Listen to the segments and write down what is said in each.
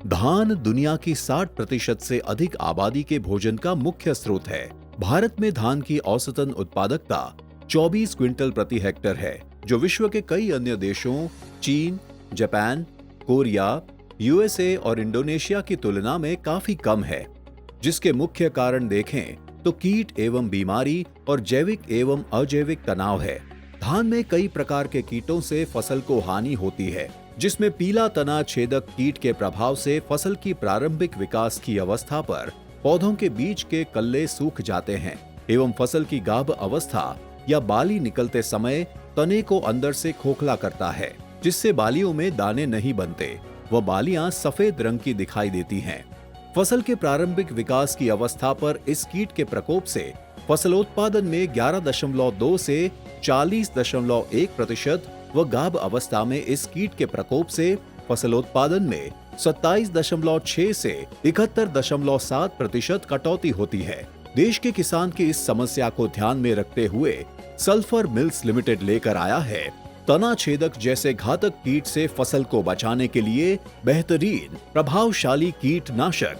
धान दुनिया की 60% से अधिक आबादी के भोजन का मुख्य स्रोत है। भारत में धान की औसतन उत्पादकता 24 क्विंटल प्रति हेक्टेयर है, जो विश्व के कई अन्य देशों चीन, जापान, कोरिया, यूएसए और इंडोनेशिया की तुलना में काफी कम है। जिसके मुख्य कारण देखें तो कीट एवं बीमारी और जैविक एवं अजैविक तनाव है। धान में कई प्रकार के कीटों से फसल को हानि होती है, जिसमें पीला तना छेदक कीट के प्रभाव से फसल की प्रारंभिक विकास की अवस्था पर पौधों के बीच के कल्ले सूख जाते हैं एवं फसल की गाभ अवस्था या बाली निकलते समय तने को अंदर से खोखला करता है, जिससे बालियों में दाने नहीं बनते व बालियां सफेद रंग की दिखाई देती हैं। फसल के प्रारंभिक विकास की अवस्था पर इस कीट के प्रकोप से फसलोत्पादन में 11.2 से 40.1% व गाभ अवस्था में इस कीट के प्रकोप से फसलोत्पादन में 27.6 से 71.7% कटौती होती है। देश के किसान की इस समस्या को ध्यान में रखते हुए सल्फर मिल्स लिमिटेड लेकर आया है तना छेदक जैसे घातक कीट से फसल को बचाने के लिए बेहतरीन प्रभावशाली कीटनाशक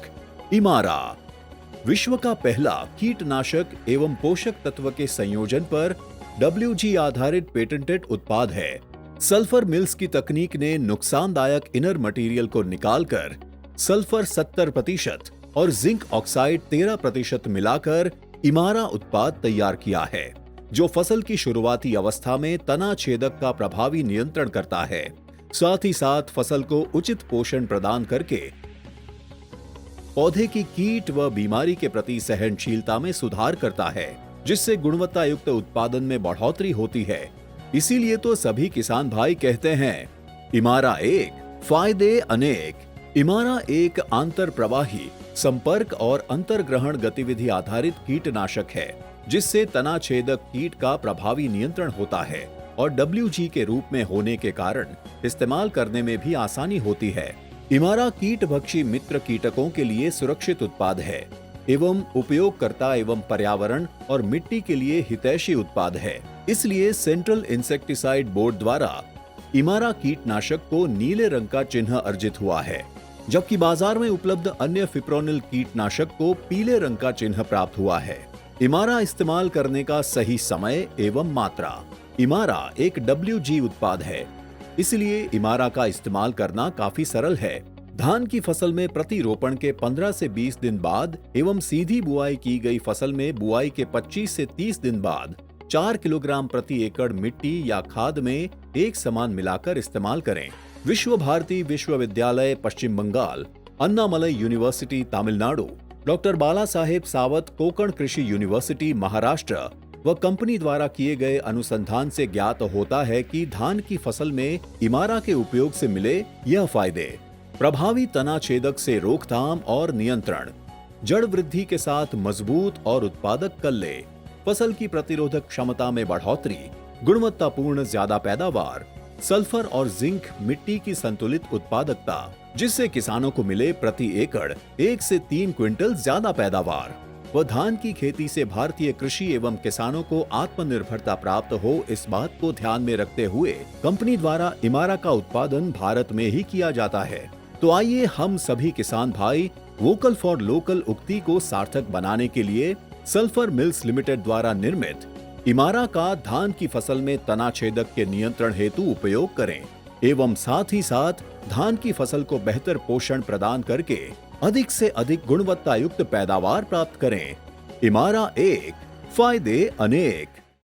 इमारा। विश्व का पहला कीटनाशक एवं पोषक तत्व के संयोजन पर WG आधारित पेटेंटेड उत्पाद है। सल्फर मिल्स की तकनीक ने नुकसानदायक इनर मटेरियल को निकालकर सल्फर 70% और जिंक ऑक्साइड 13% मिलाकर इमारा उत्पाद तैयार किया है, जो फसल की शुरुआती अवस्था में तना छेदक का प्रभावी नियंत्रण करता है। साथ ही साथ फसल को उचित पोषण प्रदान करके पौधे की कीट व बीमारी के प्रति सहनशीलता में सुधार करता है, जिससे गुणवत्ता युक्त उत्पादन में बढ़ोतरी होती है। इसीलिए तो सभी किसान भाई कहते हैं, इमारा एक, फायदे अनेक। इमारा एक आंतर प्रवाही संपर्क और अंतर्ग्रहण गतिविधि आधारित कीटनाशक है, जिससे तना छेदक कीट का प्रभावी नियंत्रण होता है और WG के रूप में होने के कारण इस्तेमाल करने में भी आसानी होती है। इमारा कीटभक्षी मित्र कीटकों के लिए सुरक्षित उत्पाद है एवं उपयोगकर्ता एवं पर्यावरण और मिट्टी के लिए हितैषी उत्पाद है। इसलिए सेंट्रल इंसेक्टिसाइड बोर्ड द्वारा इमारा कीटनाशक को नीले रंग का चिन्ह अर्जित हुआ है, जबकि बाजार में उपलब्ध अन्य फिप्रोनिल कीटनाशक को पीले रंग का चिन्ह प्राप्त हुआ है। इमारा इस्तेमाल करने का सही समय एवं मात्रा। इमारा एक WG उत्पाद है, इसलिए इमारा का इस्तेमाल करना काफी सरल है। धान की फसल में प्रति रोपण के 15 से 20 दिन बाद एवं सीधी बुआई की गई फसल में बुआई के 25 से 30 दिन बाद 4 किलोग्राम प्रति एकड़ मिट्टी या खाद में एक समान मिलाकर इस्तेमाल करें। विश्व भारती विश्वविद्यालय पश्चिम बंगाल, अन्नामलई यूनिवर्सिटी तमिलनाडु, डॉक्टर बाला साहेब सावत कोकण कृषि यूनिवर्सिटी महाराष्ट्र व कंपनी द्वारा किए गए अनुसंधान से ज्ञात होता है कि धान की फसल में इमारा के उपयोग से मिले यह फायदे: प्रभावी तना छेदक से रोकथाम और नियंत्रण, जड़ वृद्धि के साथ मजबूत और उत्पादक कल्ले, फसल की प्रतिरोधक क्षमता में बढ़ोतरी, गुणवत्तापूर्ण ज्यादा पैदावार, सल्फर और जिंक मिट्टी की संतुलित उत्पादकता, जिससे किसानों को मिले प्रति एकड़ 1 से 3 क्विंटल ज्यादा पैदावार व धान की खेती से भारतीय कृषि एवं किसानों को आत्मनिर्भरता प्राप्त हो। इस बात को ध्यान में रखते हुए कंपनी द्वारा इमारा का उत्पादन भारत में ही किया जाता है। तो आइए हम सभी किसान भाई वोकल फॉर लोकल उक्ति को सार्थक बनाने के लिए सल्फर मिल्स लिमिटेड द्वारा निर्मित इमारा का धान की फसल में तना छेदक के नियंत्रण हेतु उपयोग करें एवं साथ ही साथ धान की फसल को बेहतर पोषण प्रदान करके अधिक से अधिक गुणवत्ता युक्त पैदावार प्राप्त करें। इमारा एक, फायदे अनेक।